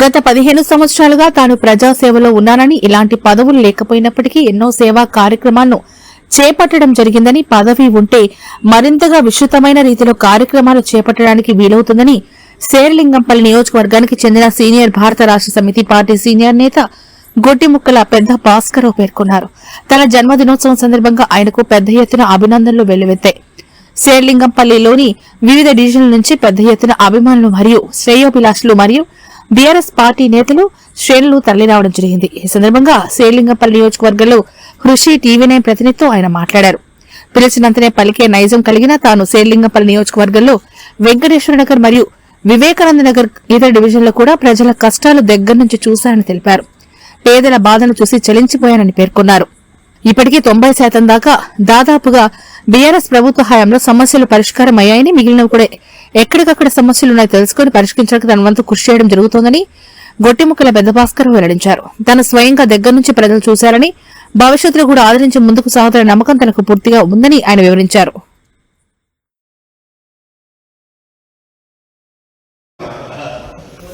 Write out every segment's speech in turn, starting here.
గత 15 సంవత్సరాలుగా తాను ప్రజాసేవలో ఉన్నానని, ఇలాంటి పదవులు లేకపోయినప్పటికీ ఎన్నో సేవా కార్యక్రమాలను చేపట్టడం జరిగిందని, పదవి ఉంటే మరింతగా విస్తృతమైన రీతిలో కార్యక్రమాలు చేపట్టడానికి వీలవుతుందని శేర్లింగంపల్లి నియోజకవర్గానికి చెందిన సీనియర్ భారత రాష్ట్ర సమితి పార్టీ సీనియర్ నేత గొట్టిముక్కల పెద్ద భాస్కరరావు పేర్కొన్నారు. తన జన్మదినోత్సవం సందర్భంగా ఆయనకు పెద్ద ఎత్తున అభినందనలు వెల్లువెత్తాయి. శేర్లింగంపల్లిలోని వివిధ డివిజన్ల నుంచి పెద్ద ఎత్తున అభిమానులు మరియు శ్రేయోభిలాషులు మరియు బీఆర్ఎస్ పార్టీ నేతలు శ్రేణులు తరలిరావడం జరిగింది. ఈ సందర్భంగా శేర్లింగంపల్లి నియోజకవర్గంలో కృషి టీవీ9 ప్రతినిధితో ఆయన మాట్లాడారు. పిలిచినంతనే పలికే నైజం కలిగిన తాను శేర్లింగంపల్లి నియోజకవర్గంలో వెంకటేశ్వర నగర్ మరియు వివేకానంద నగర్ ఇతర డివిజన్లో కూడా ప్రజల కష్టాలు దగ్గర నుంచి చూశారని తెలిపారు. పేదల బాధను చూసి చలించిపోయానని పేర్కొన్నారు. ఇప్పటికీ 90% దాకా దాదాపుగా బీఆర్ఎస్ ప్రభుత్వ హయాంలో సమస్యలు పరిష్కారం అయ్యాయని, మిగిలినవి కూడా ఎక్కడికక్కడ సమస్యలున్నాయో తెలుసుకుని పరిష్కరించడానికి తన వంతు కృషి చేయడం జరుగుతోందని గొట్టిముక్కల పెద్ద భాస్కర్ వెల్లడించారు. తను స్వయంగా దగ్గర నుంచి ప్రజలు చూశారని, భవిష్యత్తులో కూడా ఆదరించి ముందుకు సాగుతున్న నమ్మకం తనకు పూర్తిగా ఉందని ఆయన వివరించారు.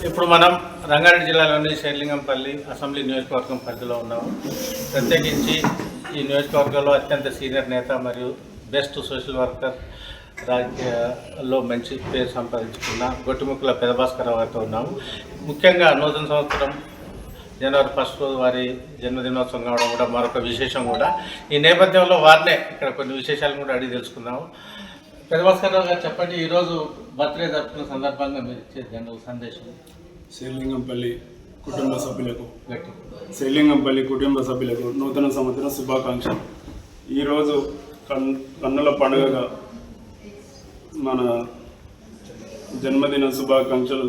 ఇప్పుడు మనం రంగారెడ్డి జిల్లాలోని శేర్లింగంపల్లి అసెంబ్లీ నియోజకవర్గం పరిధిలో ఉన్నాము. ప్రత్యేకించి ఈ నియోజకవర్గంలో అత్యంత సీనియర్ నేత మరియు బెస్ట్ సోషల్ వర్కర్, రాజకీయాల్లో మంచి పేరు సంపాదించుకున్న గొట్టిముక్కల పెద్ద భాస్కరరావు గారితో ఉన్నాము. ముఖ్యంగా నూతన సంవత్సరం జనవరి 1 రోజు వారి జన్మదినోత్సవం కావడం కూడా మరొక విశేషం కూడా. ఈ నేపథ్యంలో వారినే ఇక్కడ కొన్ని విశేషాలను కూడా అడిగి తెలుసుకుందాము. పెద్ద భాస్కరరావు గారు చెప్పండి, ఈరోజు బర్త్డే జరుపుకున్న సందర్భంగా మీరు ఇచ్చే జనరల్ సందేశం. శేర్లింగంపల్లి కుటుంబ సభ్యులకు నూతన సంవత్సర శుభాకాంక్షలు. ఈరోజు కన్నుల పండుగగా మన జన్మదిన శుభాకాంక్షలు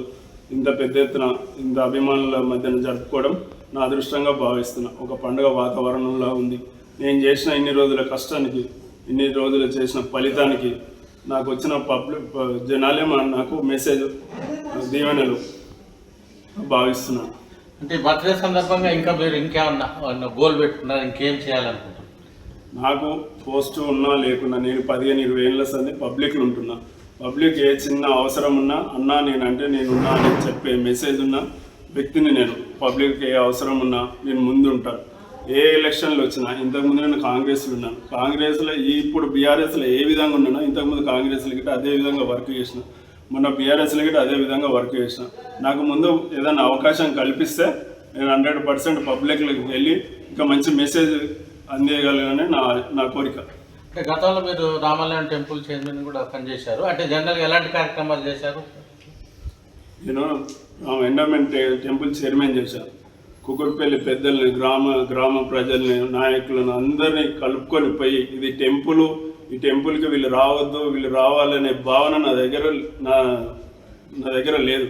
ఇంత పెద్ద ఎత్తున ఇంత అభిమానుల మధ్యన జరుపుకోవడం నా అదృష్టంగా భావిస్తున్నా. ఒక పండుగ వాతావరణంలా ఉంది. నేను చేసిన ఇన్ని రోజుల కష్టానికి, ఇన్ని రోజులు చేసిన ఫలితానికి నాకు వచ్చిన జనాలే నాకు మెసేజ్ దీవెనలు భావిస్తున్నాను. అంటే బర్త్డే సందర్భంగా ఇంకా మీరు ఇంకేమన్నా గోల్ పెట్టుకున్నారు, ఇంకేం చేయాలనుకుంటున్నారు? నాకు పోస్ట్ ఉన్నా లేకున్నా నేను 15-20 ఏళ్ళ సంది పబ్లిక్లో ఉంటున్నా. పబ్లిక్ ఏ చిన్న అవసరం ఉన్నా అన్నా నేనంటే నేనున్నా అని చెప్పే మెసేజ్ ఉన్న వ్యక్తిని నేను. పబ్లిక్ ఏ అవసరం ఉన్నా నేను ముందు ఉంటాను. ఏ ఎలక్షన్లు వచ్చినా, ఇంతకుముందు నేను కాంగ్రెస్లో ఉన్నాను. కాంగ్రెస్లో ఇప్పుడు బీఆర్ఎస్లో ఏ విధంగా ఉన్నానో ఇంతకుముందు కాంగ్రెస్లో గిట్ట అదే విధంగా వర్క్ చేసిన, మొన్న బీఆర్ఎస్లో గిట్ట అదే విధంగా వర్క్ చేసిన. నాకు ముందు ఏదైనా అవకాశం కల్పిస్తే నేను 100% పబ్లిక్లోకి వెళ్ళి ఇంకా మంచి మెసేజ్ అందేయగలనని నా కోరిక. అంటే గతంలో మీరు రామాలయం టెంపుల్ చైర్మన్ కూడా పనిచేశారు. అంటే జనరల్గా ఎలాంటి కార్యక్రమాలు చేశారు? నేను ఎండోమెంట్ టెంపుల్ చైర్మన్ చేశాను. కుకుర్పల్లి పెద్దల్ని, గ్రామ ప్రజల్ని, నాయకులను అందరినీ కలుపుకొని పోయి ఇది టెంపుల్, ఈ టెంపుల్కి వీళ్ళు రావద్దు, వీళ్ళు రావాలనే భావన నా దగ్గర లేదు.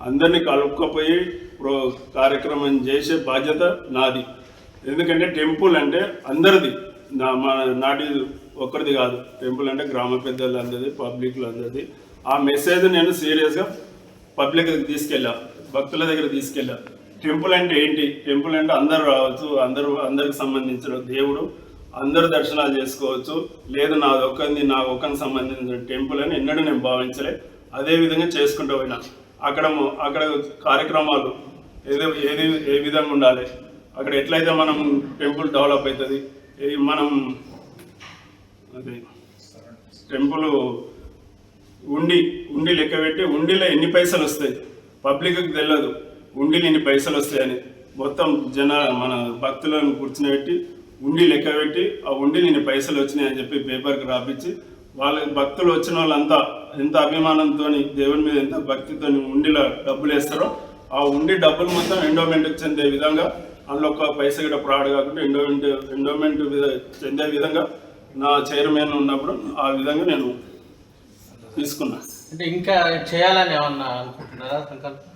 అందరినీ కలుపుకపోయి కార్యక్రమం చేసే బాధ్యత నాది. ఎందుకంటే టెంపుల్ అంటే అందరిది, నాటి ఒక్కరిది కాదు. టెంపుల్ అంటే గ్రామ పెద్దలు అందరిది, పబ్లిక్లు అందరిది. ఆ మెసేజ్ నేను సీరియస్గా పబ్లిక్ తీసుకెళ్ళా, భక్తుల దగ్గర తీసుకెళ్ళా. టెంపుల్ అంటే ఏంటి? టెంపుల్ అంటే అందరూ రావచ్చు, అందరికి సంబంధించిన దేవుడు, అందరు దర్శనాలు చేసుకోవచ్చు. లేదు నా ఒక్కరికి సంబంధించిన టెంపుల్ అని ఎన్నడూ నేను భావించలే. అదే విధంగా చేసుకుంటూ పోయినా. అక్కడ కార్యక్రమాలు ఏ విధంగా ఉండాలి, అక్కడ ఎట్లయితే మనం టెంపుల్ డెవలప్ అవుతుంది, మనం అదే టెంపుల్ ఉండి లెక్క పెట్టి ఉండిలో ఎన్ని పైసలు వస్తాయి పబ్లిక్కి తెలియదు. ఉండిలో ఎన్ని పైసలు వస్తాయని మొత్తం మన భక్తులను కూర్చునిపెట్టి ఉండి లెక్క పెట్టి ఆ ఉండిలో ఇన్ని పైసలు వచ్చినాయి అని చెప్పి పేపర్కి రాపించి వాళ్ళ భక్తులు వచ్చిన వాళ్ళంతా ఎంత అభిమానంతో, దేవుని మీద ఎంత భక్తితో ఉండిలో డబ్బులు వేస్తారో ఆ ఉండి డబ్బులు మొత్తం ఎండోమెంట్కి చెందే విధంగా, అందులో ఒక పైస కూడా ఫ్రాడ్ కాకుండా ఎండోమెంట్ చెందే విధంగా నా చైర్మన్ ఉన్నప్పుడు ఆ విధంగా నేను తీసుకున్నా. అంటే ఇంకా చేయాలని ఏమన్నా అనుకుంటున్నారా సంకల్పం?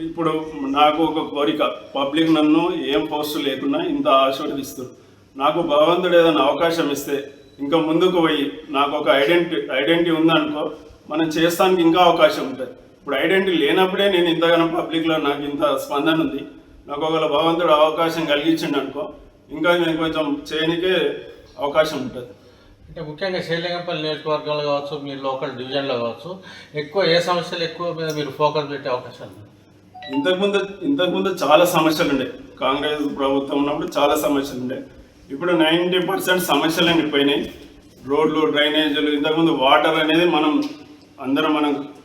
ఇప్పుడు నాకు ఒక కోరిక, పబ్లిక్ నన్ను ఏం పోస్టు లేకున్నా ఇంత ఆశీర్వదిస్తారు. నాకు భగవంతుడు ఏదైనా అవకాశం ఇస్తే ఇంకా ముందుకు పోయి నాకు ఒక ఐడెంటిటీ ఉందనుకో, మనం చేస్తానికి ఇంకా అవకాశం ఉంటుంది. ఇప్పుడు ఐడెంటిటీ లేనప్పుడే నేను ఇంతగానో పబ్లిక్లో నాకు ఇంత స్పందన ఉంది. నాకు ఒకవేళ భగవంతుడు అవకాశం కలిగించిండు అనుకో, ఇంకా నేను కొంచెం చేయనికే అవకాశం ఉంటుంది. అంటే ముఖ్యంగా శేర్లింగంపల్లి నియోజకవర్గంలో కావచ్చు, మీ లోకల్ డివిజన్లో కావచ్చు, ఎక్కువ ఏ సమస్యలు ఎక్కువ మీద మీరు ఫోకస్ పెట్టే అవకాశం ఉంది? ఇంతకుముందు చాలా సమస్యలు ఉండే. కాంగ్రెస్ ప్రభుత్వం ఉన్నప్పుడు చాలా సమస్యలు ఉండే. ఇప్పుడు 90% సమస్యలన్నీ పోయినాయి. రోడ్లు, డ్రైనేజీలు, ఇంతకుముందు వాటర్ అనేది మనం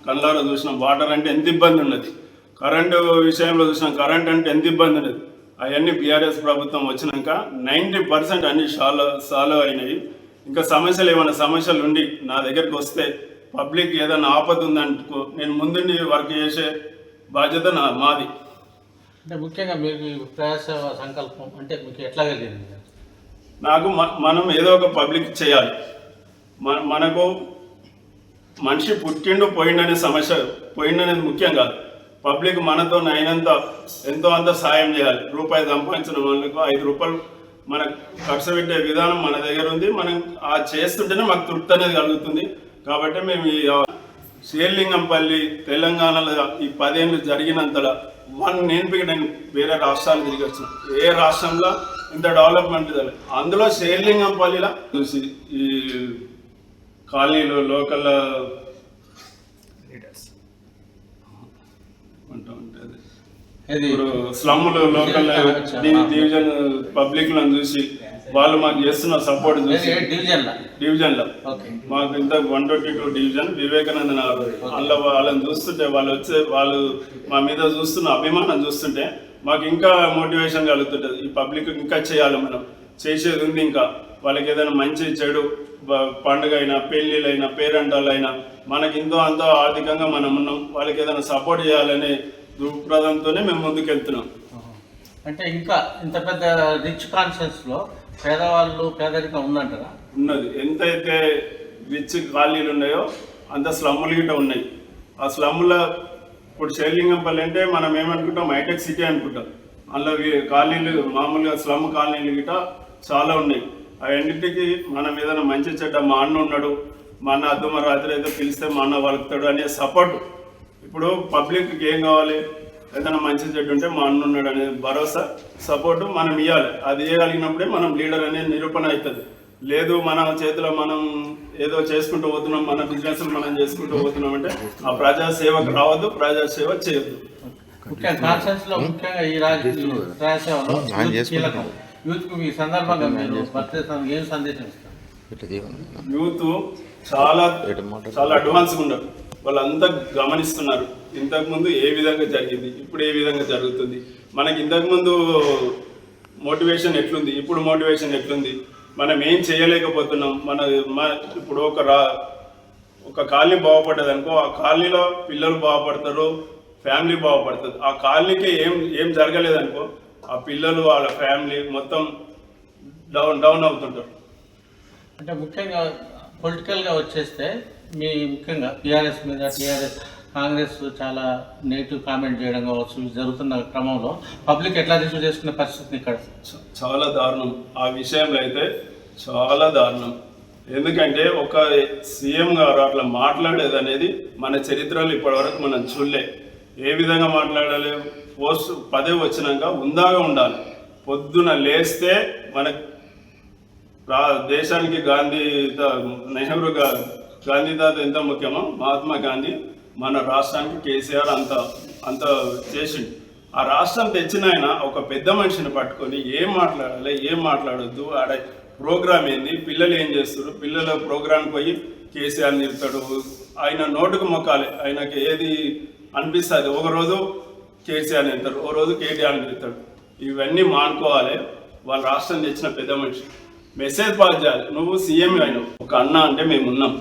కళ్ళారా చూసినాం. వాటర్ అంటే ఎంత ఇబ్బంది ఉన్నది, కరెంటు విషయంలో చూసినాం, కరెంట్ అంటే ఎంత ఇబ్బంది ఉన్నది. అవన్నీ బీఆర్ఎస్ ప్రభుత్వం వచ్చినాక 90% అన్ని సాల్వ్ అయినాయి. ఇంకా ఏమైనా సమస్యలు ఉండి నా దగ్గరికి వస్తే, పబ్లిక్ ఏదైనా ఆపద ఉందనుకో, నేను ముందుండి వర్క్ చేసే బాధ్యత మాది. అంటే ముఖ్యంగా మీకు ప్రయాస సంకల్పం అంటే మీకు ఎట్లా కలిగింది? నాకు మనం ఏదో ఒక పబ్లిక్ చేయాలి. మనకు మనిషి పుట్టిండు పోయిండనే సమస్య పోయిండనేది ముఖ్యం కాదు. పబ్లిక్ మనతో అయినంత ఎంతో అంత సాయం చేయాలి. రూపాయి సంపాదించిన వాళ్ళకు 5 రూపాయలు మనకు ఖర్చు పెట్టే విధానం మన దగ్గర ఉంది. మనం ఆ చేస్తుంటేనే మాకు తృప్తి అనేది కలుగుతుంది. కాబట్టి మేము ఈ శేర్లింగంపల్లి తెలంగాణలో ఈ 10 ఏళ్ళు జరిగినంతలా నేను వేరే రాష్ట్రాలు తిరిగి వచ్చిన, ఏ రాష్ట్రంలో ఇంత డెవలప్మెంట్ జరగలేదు. అందులో శేర్లింగంపల్లిలో చూసి ఈ కాలనీలు లోకల్ ఇప్పుడు స్లమ్లు లోకల్ డివిజన్ పబ్లిక్లను చూసి వాళ్ళు మాకు చేస్తున్న సపోర్ట్ చూసి డివిజన్లో మాకు ఇంత 122 డివిజన్ వివేకానంద నగర్ అందులో వాళ్ళని చూస్తుంటే వాళ్ళు మా మీద చూస్తున్న అభిమానం చూస్తుంటే మాకు ఇంకా మోటివేషన్ కలుగుతుంటుంది. ఈ పబ్లిక్ ఇంకా చేయాలి, మనం చేసేది ఉంది. ఇంకా వాళ్ళకి ఏదైనా మంచి చెడు పండుగ అయినా, పెళ్ళిళ్ళైనా, పేరంటాలైనా మనకి ఇంతో అంతో ఆర్థికంగా మనం ఉన్నాం. వాళ్ళకి ఏదైనా సపోర్ట్ చేయాలనే దృక్పథంతోనే మేము ముందుకెళ్తున్నాం. అంటే ఇంకా ఇంత పెద్ద రిచ్ కాన్షియస్లో పేదరికం ఉందంటారా? ఉన్నది. ఎంతైతే రిచ్ కాలనీలు ఉన్నాయో అంత స్లమ్ములు గిట్ట ఉన్నాయి. ఆ స్లమ్ముల ఇప్పుడు శేర్లింగంపల్లి అంటే మనం ఏమనుకుంటాం, హైటెక్ సిటీ అనుకుంటాం. అందులో కాలనీలు మామూలుగా స్లమ్ కాలనీలు గిట్ట చాలా ఉన్నాయి. అవన్నిటికీ మనం ఏదైనా మంచి చెడ్డ, మా అన్న ఉన్నాడు, మా అన్న అద్దమ రాత్రి అయితే పిలిస్తే మా అన్న వలుకుతాడు అనే సపోర్ట్. ఇప్పుడు పబ్లిక్కి ఏం కావాలి, ఏదైనా మంచి చెడ్డ ఉంటే మా అన్న ఉన్నాడు అనే భరోసా, సపోర్టు మనం ఇవ్వాలి. అది ఇవ్వగలిగినప్పుడే మనం లీడర్ అనేది నిరూపణ అవుతుంది. లేదు మన చేతిలో మనం ఏదో చేసుకుంటూ పోతున్నాం, మన బిజినెస్ మనం చేసుకుంటూ పోతున్నాం అంటే ఆ ప్రజాసేవకు రావద్దు, ప్రజాసేవ చేయొద్దు. యూత్ చాలా అడ్వాన్స్గా ఉన్నారు. వాళ్ళంతా గమనిస్తున్నారు. ఇంతకుముందు ఏ విధంగా జరిగింది, ఇప్పుడు ఏ విధంగా జరుగుతుంది, మనకి ఇంతకుముందు మోటివేషన్ ఎట్లుంది, ఇప్పుడు మోటివేషన్ ఎట్లుంది, మనం ఏం చేయలేకపోతున్నాం. ఇప్పుడు ఒక కాలనీ బాగుపడ్డది అనుకో, ఆ కాలనీలో పిల్లలు బాగుపడతారు, ఫ్యామిలీ బాగుపడుతుంది. ఆ కాలనీకి ఏం జరగలేదనుకో, ఆ పిల్లలు వాళ్ళ ఫ్యామిలీ మొత్తం డౌన్ అవుతుంటారు. అంటే ముఖ్యంగా పొలిటికల్గా వచ్చేస్తే ముఖ్యంగా టీఆర్ఎస్ మీద కాంగ్రెస్ చాలా నెగిటివ్ కామెంట్ చేయడం కావచ్చు జరుగుతున్న క్రమంలో పబ్లిక్ ఎట్లా రిసీవ్ చేసుకునే పరిస్థితి ఇక్కడ చాలా దారుణం. ఆ విషయంలో అయితే చాలా దారుణం. ఎందుకంటే ఒక సీఎం గారు అట్లా మాట్లాడేది అనేది మన చరిత్రలో ఇప్పటివరకు మనం చూడలే. ఏ విధంగా మాట్లాడాలి, పోస్ట్ పదవి వచ్చినాక ఉందాగా ఉండాలి. పొద్దున లేస్తే మన దేశానికి నెహ్రూ గాంధీ తాత ఎంత ముఖ్యమో మహాత్మా గాంధీ మన రాష్ట్రానికి కేసీఆర్ అంత చేసిండు. ఆ రాష్ట్రం తెచ్చిన ఆయన ఒక పెద్ద మనిషిని పట్టుకొని ఏం మాట్లాడాలి, ఏం మాట్లాడొద్దు, ఆడ ప్రోగ్రామ్ ఏంది, పిల్లలు ఏం చేస్తారు, పిల్లల ప్రోగ్రాంకి పోయి కేసీఆర్ నిలుతాడు. ఆయన నోటుకు మొక్కాలి, ఆయనకి ఏది అనిపిస్తుంది. ఒకరోజు కేసీఆర్ నిలుతాడు, ఓ రోజు కేటీఆర్ నిలుతాడు. ఇవన్నీ మానుకోవాలి. వాళ్ళ రాష్ట్రం తెచ్చిన పెద్ద మనిషి మెసేజ్ పాస్ చేయాలి. నువ్వు సీఎం అయినావు, ఒక అన్న అంటే మేము ఉన్నాం.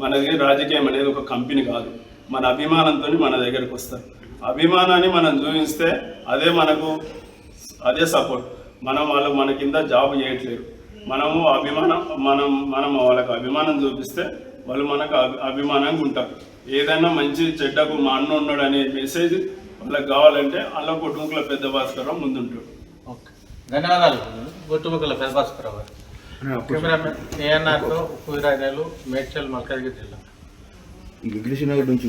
మనది రాజకీయం అనేది ఒక కంపెనీ కాదు. మన అభిమానంతో మన దగ్గరకు వస్తారు. అభిమానాన్ని మనం చూపిస్తే అదే సపోర్ట్. వాళ్ళు మన కింద జాబ్ చేయట్లేదు. మనం వాళ్ళకి అభిమానం చూపిస్తే వాళ్ళు మనకు అభిమానంగా ఉంటారు. ఏదైనా మంచి చెడ్డకు మా అన్న ఉన్నాడు అనే మెసేజ్ వాళ్ళకి కావాలంటే అలా కుటుంబకుల పెద్ద భాస్కరరావు ముందుంటాడు. ఓకే, ధన్యవాదాలు. కుటుంబకుల పెద్ద భాస్కరరావు గారు. కెమెరామెన్ ఏఎన్ఆర్తో కుయిరాయలు, మేడ్చల్, మల్కాజ్గిరి జిల్లా. ఇంగ్లీష్ నగర్ నుంచి